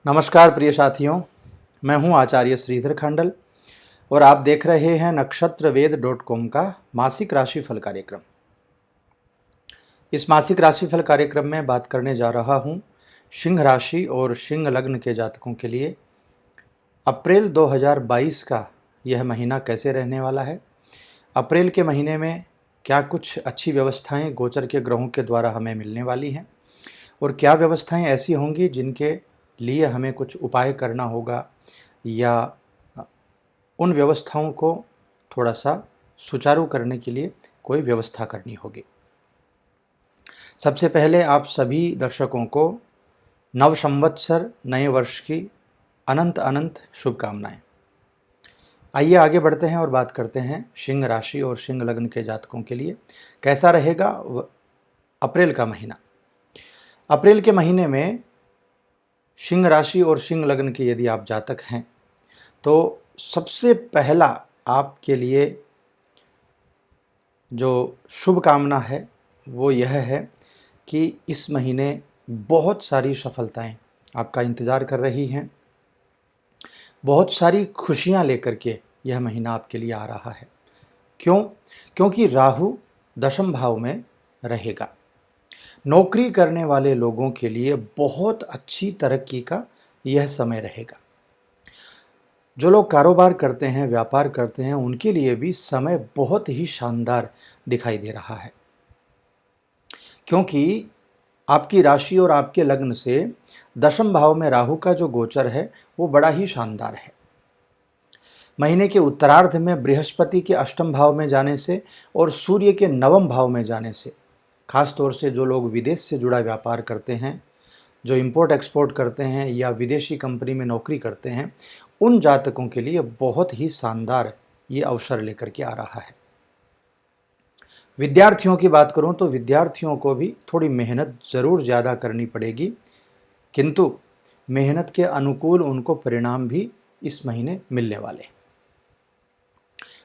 नमस्कार प्रिय साथियों, मैं हूं आचार्य श्रीधर खंडल और आप देख रहे हैं नक्षत्रवेद.com का मासिक राशिफल कार्यक्रम। इस मासिक राशिफल कार्यक्रम में बात करने जा रहा हूं सिंह राशि और सिंह लग्न के जातकों के लिए अप्रैल 2022 का यह महीना कैसे रहने वाला है। अप्रैल के महीने में क्या कुछ अच्छी व्यवस्थाएं गोचर के ग्रहों के द्वारा हमें मिलने वाली हैं और क्या व्यवस्थाएं ऐसी होंगी जिनके लिए हमें कुछ उपाय करना होगा या उन व्यवस्थाओं को थोड़ा सा सुचारू करने के लिए कोई व्यवस्था करनी होगी। सबसे पहले आप सभी दर्शकों को नव संवत्सर नए वर्ष की अनंत अनंत शुभकामनाएं। आइए आगे बढ़ते हैं और बात करते हैं सिंह राशि और सिंह लग्न के जातकों के लिए कैसा रहेगा अप्रैल का महीना। अप्रैल के महीने में सिंह राशि और सिंह लग्न के यदि आप जातक हैं तो सबसे पहला आपके लिए जो शुभ कामना है वो यह है कि इस महीने बहुत सारी सफलताएं आपका इंतज़ार कर रही हैं। बहुत सारी खुशियां लेकर के यह महीना आपके लिए आ रहा है। क्यों? क्योंकि राहु दशम भाव में रहेगा। नौकरी करने वाले लोगों के लिए बहुत अच्छी तरक्की का यह समय रहेगा। जो लोग कारोबार करते हैं, व्यापार करते हैं, उनके लिए भी समय बहुत ही शानदार दिखाई दे रहा है, क्योंकि आपकी राशि और आपके लग्न से दशम भाव में राहु का जो गोचर है वो बड़ा ही शानदार है। महीने के उत्तरार्ध में बृहस्पति के अष्टम भाव में जाने से और सूर्य के नवम भाव में जाने से, खास तौर से जो लोग विदेश से जुड़ा व्यापार करते हैं, जो इंपोर्ट एक्सपोर्ट करते हैं या विदेशी कंपनी में नौकरी करते हैं, उन जातकों के लिए बहुत ही शानदार ये अवसर लेकर के आ रहा है। विद्यार्थियों की बात करूं तो विद्यार्थियों को भी थोड़ी मेहनत ज़रूर ज़्यादा करनी पड़ेगी, किंतु मेहनत के अनुकूल उनको परिणाम भी इस महीने मिलने वाले।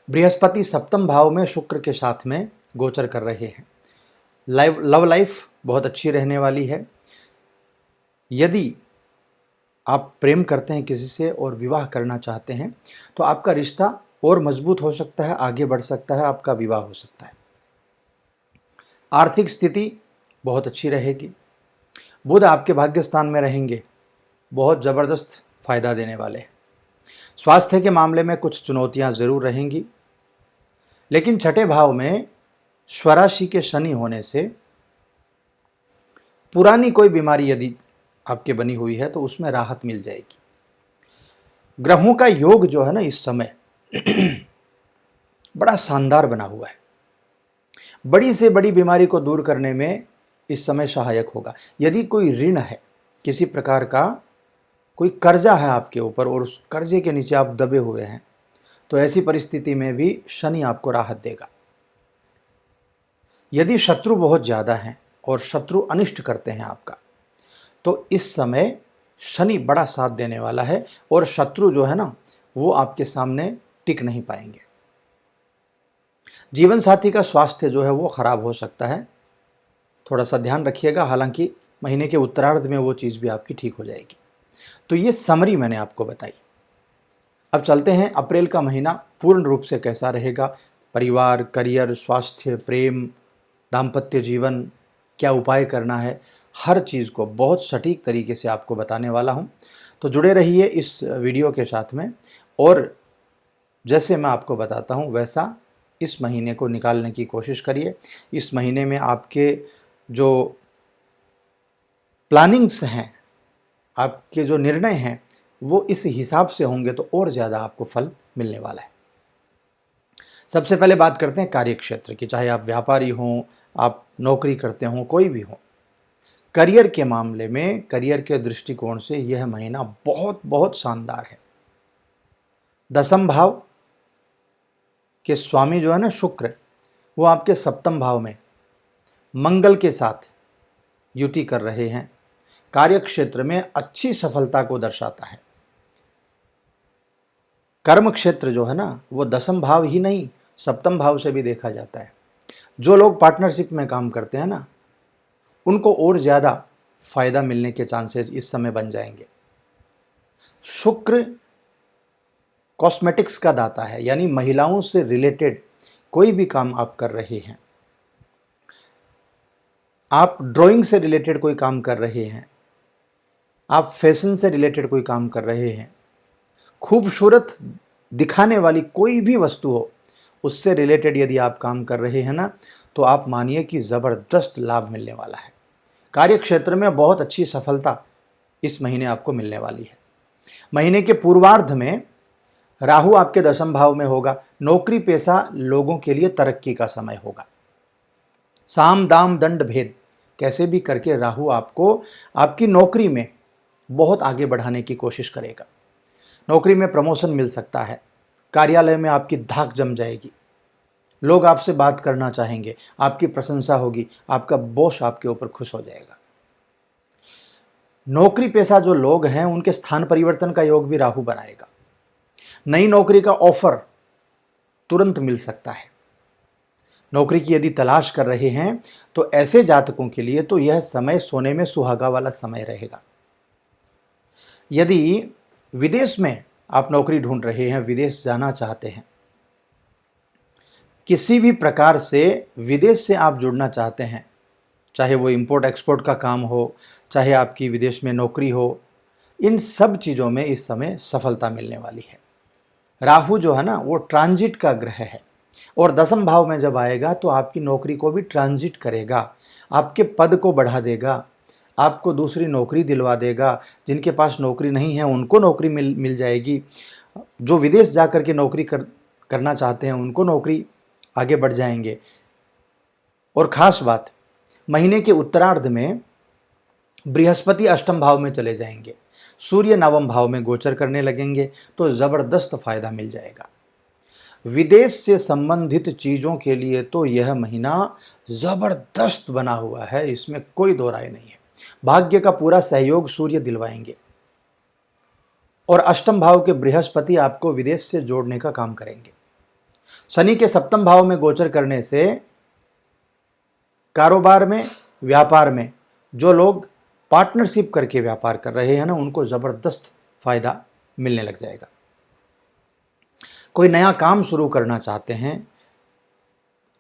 बृहस्पति सप्तम भाव में शुक्र के साथ में गोचर कर रहे हैं। लव लाइफ बहुत अच्छी रहने वाली है। यदि आप प्रेम करते हैं किसी से और विवाह करना चाहते हैं तो आपका रिश्ता और मजबूत हो सकता है, आगे बढ़ सकता है, आपका विवाह हो सकता है। आर्थिक स्थिति बहुत अच्छी रहेगी। बुध आपके भाग्य स्थान में रहेंगे, बहुत ज़बरदस्त फायदा देने वाले हैं। स्वास्थ्य के मामले में कुछ चुनौतियां ज़रूर रहेंगी, लेकिन छठे भाव में स्वराशि के शनि होने से पुरानी कोई बीमारी यदि आपके बनी हुई है तो उसमें राहत मिल जाएगी। ग्रहों का योग जो है ना इस समय बड़ा शानदार बना हुआ है। बड़ी से बड़ी बीमारी को दूर करने में इस समय सहायक होगा। यदि कोई ऋण है, किसी प्रकार का कोई कर्जा है आपके ऊपर और उस कर्जे के नीचे आप दबे हुए हैं, तो ऐसी परिस्थिति में भी शनि आपको राहत देगा। यदि शत्रु बहुत ज़्यादा हैं और शत्रु अनिष्ट करते हैं आपका, तो इस समय शनि बड़ा साथ देने वाला है और शत्रु जो है ना वो आपके सामने टिक नहीं पाएंगे। जीवन साथी का स्वास्थ्य जो है वो खराब हो सकता है, थोड़ा सा ध्यान रखिएगा। हालांकि महीने के उत्तरार्ध में वो चीज़ भी आपकी ठीक हो जाएगी। तो ये समरी मैंने आपको बताई। अब चलते हैं अप्रैल का महीना पूर्ण रूप से कैसा रहेगा। परिवार, करियर, स्वास्थ्य, प्रेम, दाम्पत्य जीवन, क्या उपाय करना है, हर चीज़ को बहुत सटीक तरीके से आपको बताने वाला हूं। तो जुड़े रहिए इस वीडियो के साथ में और जैसे मैं आपको बताता हूं वैसा इस महीने को निकालने की कोशिश करिए। इस महीने में आपके जो प्लानिंग्स हैं, आपके जो निर्णय हैं, वो इस हिसाब से होंगे तो और ज़्यादा आपको फल मिलने वाला है। सबसे पहले बात करते हैं कार्यक्षेत्र की। चाहे आप व्यापारी हों, आप नौकरी करते हों, कोई भी हो, करियर के मामले में, करियर के दृष्टिकोण से यह महीना बहुत बहुत शानदार है। दसम भाव के स्वामी जो है ना शुक्र, वो आपके सप्तम भाव में मंगल के साथ युति कर रहे हैं। कार्य क्षेत्र में अच्छी सफलता को दर्शाता है। कर्म क्षेत्र जो है ना वो दसम भाव ही नहीं, सप्तम भाव से भी देखा जाता है। जो लोग पार्टनरशिप में काम करते हैं ना, उनको और ज़्यादा फ़ायदा मिलने के चांसेस इस समय बन जाएंगे। शुक्र कॉस्मेटिक्स का दाता है, यानी महिलाओं से रिलेटेड कोई भी काम आप कर रहे हैं, आप ड्राइंग से रिलेटेड कोई काम कर रहे हैं, आप फैशन से रिलेटेड कोई काम कर रहे हैं, खूबसूरत दिखाने वाली कोई भी वस्तु हो, उससे रिलेटेड यदि आप काम कर रहे हैं ना, तो आप मानिए कि ज़बरदस्त लाभ मिलने वाला है। कार्य क्षेत्र में बहुत अच्छी सफलता इस महीने आपको मिलने वाली है। महीने के पूर्वार्ध में राहु आपके दशम भाव में होगा। नौकरी पेशा लोगों के लिए तरक्की का समय होगा। साम दाम दंड भेद कैसे भी करके राहु आपको आपकी नौकरी में बहुत आगे बढ़ाने की कोशिश करेगा। नौकरी में प्रमोशन मिल सकता है, कार्यालय में आपकी धाक जम जाएगी, लोग आपसे बात करना चाहेंगे, आपकी प्रशंसा होगी, आपका बॉस आपके ऊपर खुश हो जाएगा। नौकरी पेशा जो लोग हैं उनके स्थान परिवर्तन का योग भी राहु बनाएगा। नई नौकरी का ऑफर तुरंत मिल सकता है। नौकरी की यदि तलाश कर रहे हैं तो ऐसे जातकों के लिए तो यह समय सोने में सुहागा वाला समय रहेगा। यदि विदेश में आप नौकरी ढूंढ रहे हैं, विदेश जाना चाहते हैं, किसी भी प्रकार से विदेश से आप जुड़ना चाहते हैं, चाहे वो इंपोर्ट एक्सपोर्ट का काम हो, चाहे आपकी विदेश में नौकरी हो, इन सब चीज़ों में इस समय सफलता मिलने वाली है। राहु जो है ना वो ट्रांजिट का ग्रह है और दसम भाव में जब आएगा तो आपकी नौकरी को भी ट्रांजिट करेगा, आपके पद को बढ़ा देगा, आपको दूसरी नौकरी दिलवा देगा। जिनके पास नौकरी नहीं है उनको नौकरी मिल जाएगी। जो विदेश जा कर के नौकरी करना चाहते हैं उनको नौकरी आगे बढ़ जाएंगे। और ख़ास बात, महीने के उत्तरार्ध में बृहस्पति अष्टम भाव में चले जाएंगे, सूर्य नवम भाव में गोचर करने लगेंगे, तो ज़बरदस्त फायदा मिल जाएगा। विदेश से संबंधित चीज़ों के लिए तो यह महीना ज़बरदस्त बना हुआ है, इसमें कोई दो राय नहीं है। भाग्य का पूरा सहयोग सूर्य दिलवाएंगे और अष्टम भाव के बृहस्पति आपको विदेश से जोड़ने का काम करेंगे। शनि के सप्तम भाव में गोचर करने से कारोबार में, व्यापार में जो लोग पार्टनरशिप करके व्यापार कर रहे हैं ना, उनको ज़बरदस्त फायदा मिलने लग जाएगा। कोई नया काम शुरू करना चाहते हैं,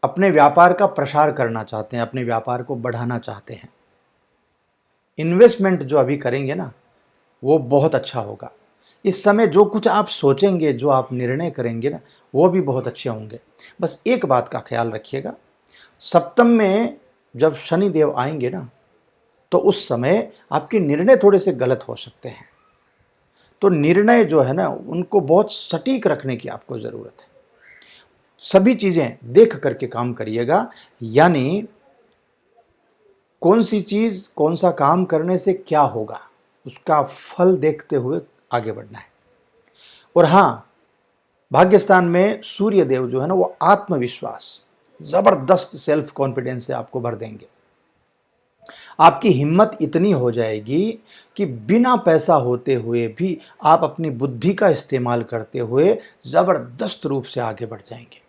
अपने व्यापार का प्रसार करना चाहते हैं, अपने व्यापार को बढ़ाना चाहते हैं, इन्वेस्टमेंट जो अभी करेंगे ना वो बहुत अच्छा होगा। इस समय जो कुछ आप सोचेंगे, जो आप निर्णय करेंगे ना, वो भी बहुत अच्छे होंगे। बस एक बात का ख्याल रखिएगा, सप्तम में जब शनि देव आएंगे ना तो उस समय आपके निर्णय थोड़े से गलत हो सकते हैं। तो निर्णय जो है ना उनको बहुत सटीक रखने की आपको ज़रूरत है। सभी चीज़ें देख करके काम करिएगा, यानी कौन सी चीज़, कौन सा काम करने से क्या होगा, उसका फल देखते हुए आगे बढ़ना है। और हाँ, भाग्यस्थान में सूर्य देव जो है ना वो आत्मविश्वास, ज़बरदस्त सेल्फ कॉन्फिडेंस से आपको भर देंगे। आपकी हिम्मत इतनी हो जाएगी कि बिना पैसा होते हुए भी आप अपनी बुद्धि का इस्तेमाल करते हुए ज़बरदस्त रूप से आगे बढ़ जाएंगे।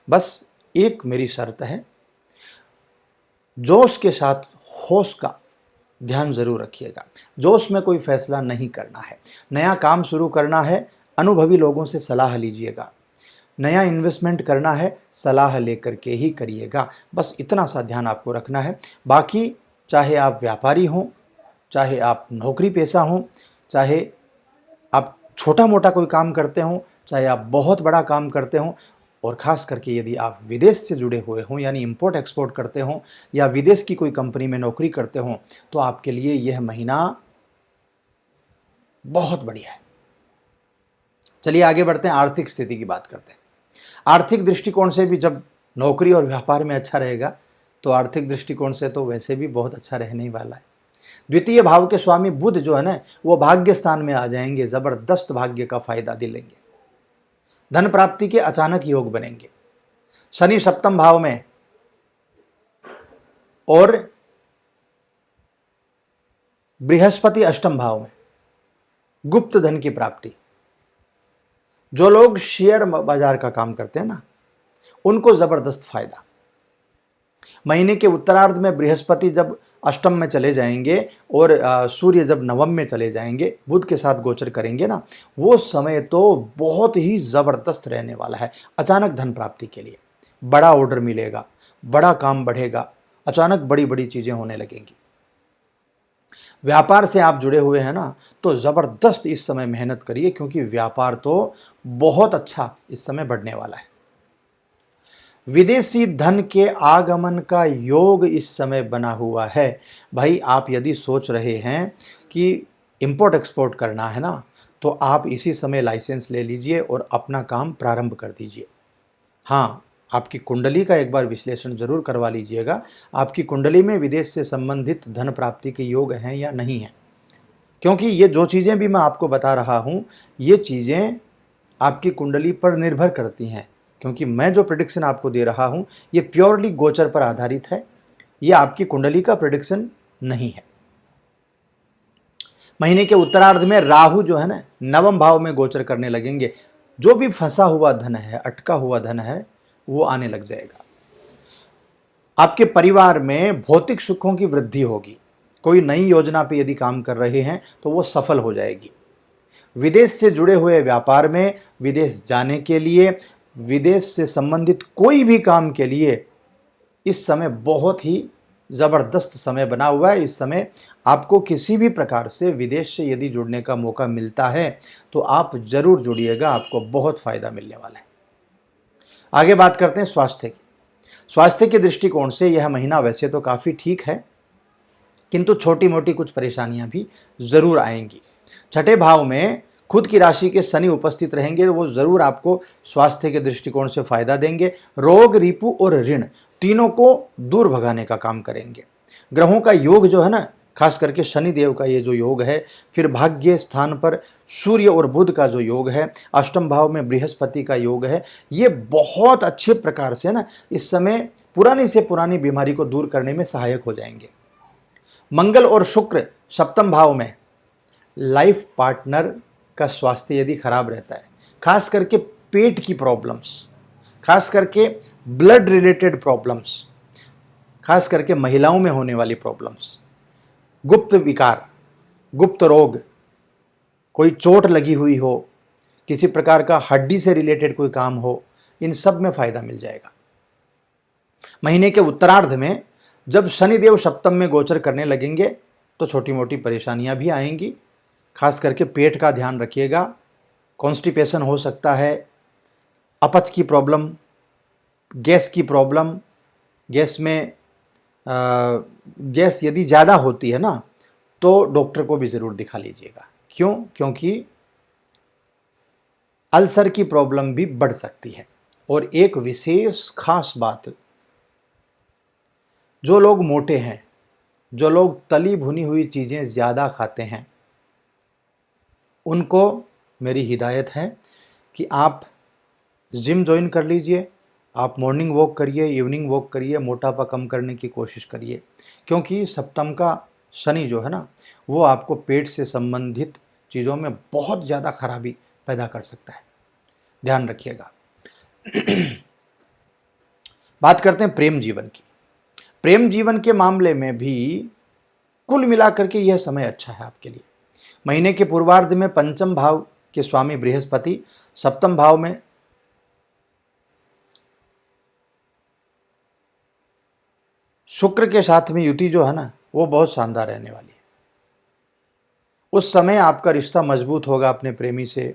बस एक मेरी शर्त है, जोश के साथ होश का ध्यान ज़रूर रखिएगा। जोश में कोई फैसला नहीं करना है। नया काम शुरू करना है, अनुभवी लोगों से सलाह लीजिएगा। नया इन्वेस्टमेंट करना है, सलाह लेकर के ही करिएगा। बस इतना सा ध्यान आपको रखना है। बाकी चाहे आप व्यापारी हों, चाहे आप नौकरी पेशा हों, चाहे आप छोटा मोटा कोई काम करते हों, चाहे आप बहुत बड़ा काम करते हों, और ख़ास करके यदि आप विदेश से जुड़े हुए हों, यानी इंपोर्ट एक्सपोर्ट करते हों या विदेश की कोई कंपनी में नौकरी करते हों, तो आपके लिए यह महीना बहुत बढ़िया है। चलिए आगे बढ़ते हैं, आर्थिक स्थिति की बात करते हैं। आर्थिक दृष्टिकोण से भी जब नौकरी और व्यापार में अच्छा रहेगा तो आर्थिक दृष्टिकोण से तो वैसे भी बहुत अच्छा रहने ही वाला है। द्वितीय भाव के स्वामी बुध जो है ना वो भाग्य स्थान में आ जाएंगे, ज़बरदस्त भाग्य का फायदा दिलेंगे। धन प्राप्ति के अचानक योग बनेंगे। शनि सप्तम भाव में और बृहस्पति अष्टम भाव में, गुप्त धन की प्राप्ति। जो लोग शेयर बाजार का काम करते हैं ना उनको ज़बरदस्त फायदा। महीने के उत्तरार्ध में बृहस्पति जब अष्टम में चले जाएंगे और सूर्य जब नवम में चले जाएंगे, बुध के साथ गोचर करेंगे ना, वो समय तो बहुत ही ज़बरदस्त रहने वाला है अचानक धन प्राप्ति के लिए। बड़ा ऑर्डर मिलेगा, बड़ा काम बढ़ेगा, अचानक बड़ी बड़ी चीज़ें होने लगेंगी। व्यापार से आप जुड़े हुए हैं ना, तो ज़बरदस्त इस समय मेहनत करिए, क्योंकि व्यापार तो बहुत अच्छा इस समय बढ़ने वाला है। विदेशी धन के आगमन का योग इस समय बना हुआ है। भाई आप यदि सोच रहे हैं कि इंपोर्ट एक्सपोर्ट करना है ना, तो आप इसी समय लाइसेंस ले लीजिए और अपना काम प्रारंभ कर दीजिए। हाँ, आपकी कुंडली का एक बार विश्लेषण जरूर करवा लीजिएगा, आपकी कुंडली में विदेश से संबंधित धन प्राप्ति के योग हैं या नहीं हैं। क्योंकि ये जो चीज़ें भी मैं आपको बता रहा हूँ, ये चीज़ें आपकी कुंडली पर निर्भर करती हैं। क्योंकि मैं जो प्रेडिक्शन आपको दे रहा हूँ, ये प्योरली गोचर पर आधारित है, ये आपकी कुंडली का प्रेडिक्शन नहीं है। महीने के उत्तरार्ध में राहु जो है ना, नवम भाव में गोचर करने लगेंगे। जो भी फंसा हुआ धन है, अटका हुआ धन है, वो आने लग जाएगा। आपके परिवार में भौतिक सुखों की वृद्धि होगी। कोई नई योजना पे यदि काम कर रहे हैं तो वो सफल हो जाएगी। विदेश से जुड़े हुए व्यापार में, विदेश जाने के लिए, विदेश से संबंधित कोई भी काम के लिए इस समय बहुत ही ज़बरदस्त समय बना हुआ है। इस समय आपको किसी भी प्रकार से विदेश से यदि जुड़ने का मौका मिलता है तो आप ज़रूर जुड़िएगा, आपको बहुत फ़ायदा मिलने वाला है। आगे बात करते हैं स्वास्थ्य की। स्वास्थ्य के दृष्टिकोण से यह महीना वैसे तो काफ़ी ठीक है, किंतु छोटी मोटी कुछ परेशानियां भी ज़रूर आएंगी। छठे भाव में खुद की राशि के शनि उपस्थित रहेंगे, वो ज़रूर आपको स्वास्थ्य के दृष्टिकोण से फायदा देंगे। रोग, रिपु और ऋण तीनों को दूर भगाने का काम करेंगे। ग्रहों का योग जो है ना, खास करके शनि देव का ये जो योग है, फिर भाग्य स्थान पर सूर्य और बुध का जो योग है, अष्टम भाव में बृहस्पति का योग है, ये बहुत अच्छे प्रकार से ना इस समय पुरानी से पुरानी बीमारी को दूर करने में सहायक हो जाएंगे। मंगल और शुक्र सप्तम भाव में, लाइफ पार्टनर का स्वास्थ्य यदि खराब रहता है, खास करके पेट की प्रॉब्लम्स, खास करके ब्लड रिलेटेड प्रॉब्लम्स, खास करके महिलाओं में होने वाली प्रॉब्लम्स, गुप्त विकार, गुप्त रोग, कोई चोट लगी हुई हो, किसी प्रकार का हड्डी से रिलेटेड कोई काम हो, इन सब में फायदा मिल जाएगा। महीने के उत्तरार्ध में जब शनिदेव सप्तम में गोचर करने लगेंगे तो छोटी मोटी परेशानियां भी आएंगी। खास करके पेट का ध्यान रखिएगा, कॉन्स्टिपेशन हो सकता है, अपच की प्रॉब्लम, गैस की प्रॉब्लम, गैस में गैस यदि ज़्यादा होती है ना, तो डॉक्टर को भी ज़रूर दिखा लीजिएगा। क्यों? क्योंकि अल्सर की प्रॉब्लम भी बढ़ सकती है। और एक विशेष खास बात, जो लोग मोटे हैं, जो लोग तली भुनी हुई चीज़ें ज़्यादा खाते हैं, उनको मेरी हिदायत है कि आप जिम ज्वाइन कर लीजिए, आप मॉर्निंग वॉक करिए, इवनिंग वॉक करिए, मोटापा कम करने की कोशिश करिए। क्योंकि सप्तम का शनि जो है ना, वो आपको पेट से संबंधित चीज़ों में बहुत ज़्यादा खराबी पैदा कर सकता है, ध्यान रखिएगा। बात करते हैं प्रेम जीवन की। प्रेम जीवन के मामले में भी कुल मिलाकर के यह समय अच्छा है आपके लिए। महीने के पूर्वार्ध में पंचम भाव के स्वामी बृहस्पति, सप्तम भाव में शुक्र के साथ में युति जो है ना, वो बहुत शानदार रहने वाली है। उस समय आपका रिश्ता मजबूत होगा अपने प्रेमी से,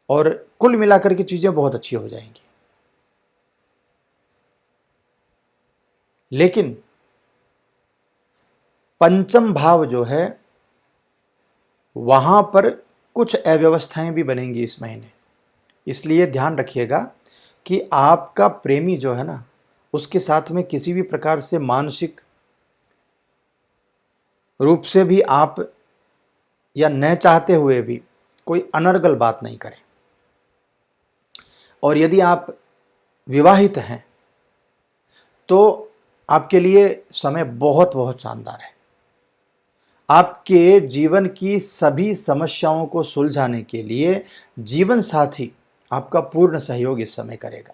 और कुल मिलाकर के चीज़ें बहुत अच्छी हो जाएंगी। लेकिन पंचम भाव जो है, वहां पर कुछ अव्यवस्थाएं भी बनेंगी इस महीने। इसलिए ध्यान रखिएगा कि आपका प्रेमी जो है ना, उसके साथ में किसी भी प्रकार से मानसिक रूप से भी आप या न चाहते हुए भी कोई अनर्गल बात नहीं करें। और यदि आप विवाहित हैं तो आपके लिए समय बहुत बहुत शानदार है। आपके जीवन की सभी समस्याओं को सुलझाने के लिए जीवन साथी आपका पूर्ण सहयोग इस समय करेगा।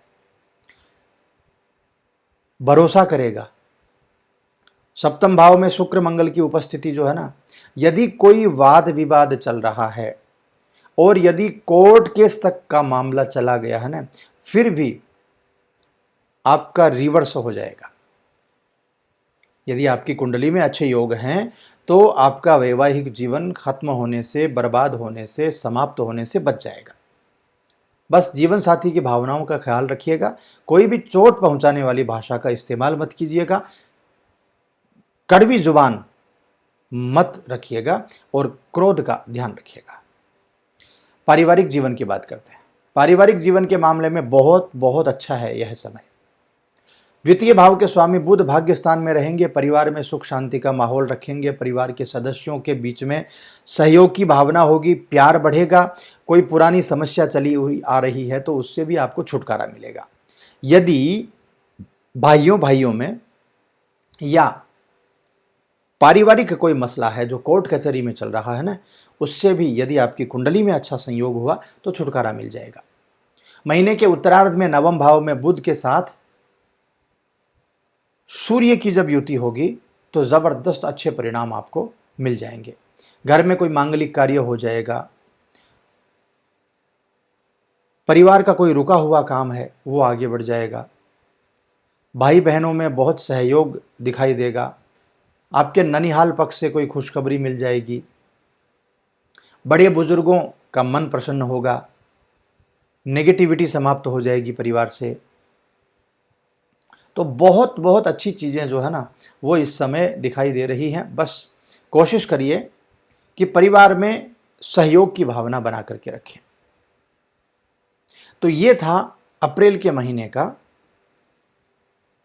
भरोसा करेगा। सप्तम भाव में शुक्र मंगल की उपस्थिति जो है ना, यदि कोई वाद विवाद चल रहा है और यदि कोर्ट केस तक का मामला चला गया है ना, फिर भी आपका रिवर्स हो जाएगा। यदि आपकी कुंडली में अच्छे योग हैं तो आपका वैवाहिक जीवन खत्म होने से, बर्बाद होने से, समाप्त होने से बच जाएगा। बस जीवन साथी की भावनाओं का ख्याल रखिएगा। कोई भी चोट पहुंचाने वाली भाषा का इस्तेमाल मत कीजिएगा, कड़वी जुबान मत रखिएगा और क्रोध का ध्यान रखिएगा। पारिवारिक जीवन की बात करते हैं। पारिवारिक जीवन के मामले में बहुत बहुत अच्छा है यह समय। द्वितीय भाव के स्वामी बुध भाग्य स्थान में रहेंगे, परिवार में सुख शांति का माहौल रखेंगे, परिवार के सदस्यों के बीच में सहयोग की भावना होगी, प्यार बढ़ेगा। कोई पुरानी समस्या चली हुई आ रही है तो उससे भी आपको छुटकारा मिलेगा। यदि भाइयों में या पारिवारिक कोई मसला है जो कोर्ट कचहरी में चल रहा है ना, उससे भी यदि आपकी कुंडली में अच्छा संयोग हुआ तो छुटकारा मिल जाएगा। महीने के उत्तरार्ध में नवम भाव में बुध के साथ सूर्य की जब युति होगी तो जबरदस्त अच्छे परिणाम आपको मिल जाएंगे। घर में कोई मांगलिक कार्य हो जाएगा, परिवार का कोई रुका हुआ काम है वो आगे बढ़ जाएगा, भाई बहनों में बहुत सहयोग दिखाई देगा, आपके ननिहाल पक्ष से कोई खुशखबरी मिल जाएगी, बड़े बुजुर्गों का मन प्रसन्न होगा, नेगेटिविटी समाप्त हो जाएगी परिवार से। तो बहुत बहुत अच्छी चीज़ें जो है ना वो इस समय दिखाई दे रही हैं। बस कोशिश करिए कि परिवार में सहयोग की भावना बना करके रखें। तो ये था अप्रैल के महीने का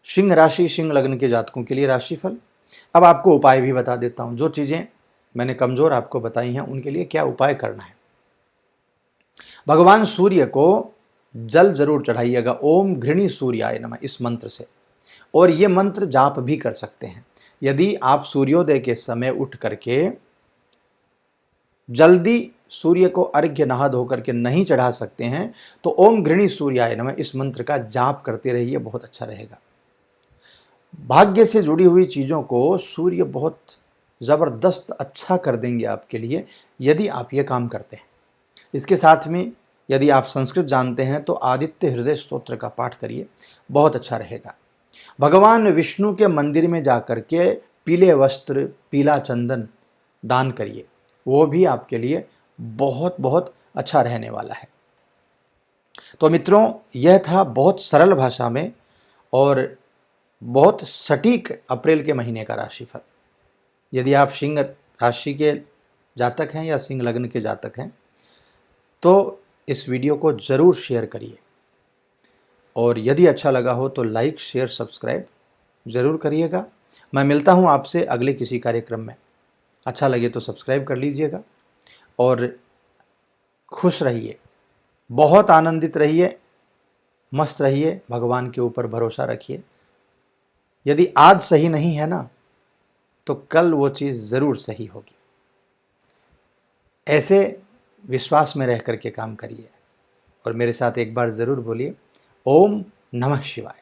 सिंह राशि सिंह लग्न के जातकों के लिए राशिफल। अब आपको उपाय भी बता देता हूँ। जो चीज़ें मैंने कमज़ोर आपको बताई हैं उनके लिए क्या उपाय करना है। भगवान सूर्य को जल जरूर चढ़ाइएगा, ओम घृणी सूर्याय नमः इस मंत्र से। और ये मंत्र जाप भी कर सकते हैं। यदि आप सूर्योदय के समय उठ करके जल्दी सूर्य को अर्घ्य नहा धो करके नहीं चढ़ा सकते हैं तो ओम घृणी सूर्याय नमः इस मंत्र का जाप करते रहिए, बहुत अच्छा रहेगा। भाग्य से जुड़ी हुई चीज़ों को सूर्य बहुत ज़बरदस्त अच्छा कर देंगे आपके लिए यदि आप ये काम करते हैं। इसके साथ में यदि आप संस्कृत जानते हैं तो आदित्य हृदय स्तोत्र का पाठ करिए, बहुत अच्छा रहेगा। भगवान विष्णु के मंदिर में जाकर के पीले वस्त्र, पीला चंदन दान करिए, वो भी आपके लिए बहुत बहुत अच्छा रहने वाला है। तो मित्रों, यह था बहुत सरल भाषा में और बहुत सटीक अप्रैल के महीने का राशिफल। यदि आप सिंह राशि के जातक हैं या सिंह लग्न के जातक हैं तो इस वीडियो को ज़रूर शेयर करिए और यदि अच्छा लगा हो तो लाइक, शेयर, सब्सक्राइब ज़रूर करिएगा। मैं मिलता हूँ आपसे अगले किसी कार्यक्रम में। अच्छा लगे तो सब्सक्राइब कर लीजिएगा और खुश रहिए, बहुत आनंदित रहिए, मस्त रहिए, भगवान के ऊपर भरोसा रखिए। यदि आज सही नहीं है ना तो कल वो चीज़ ज़रूर सही होगी। ऐसे विश्वास में रह करके काम करिए और मेरे साथ एक बार ज़रूर बोलिए ओम नमः शिवाय।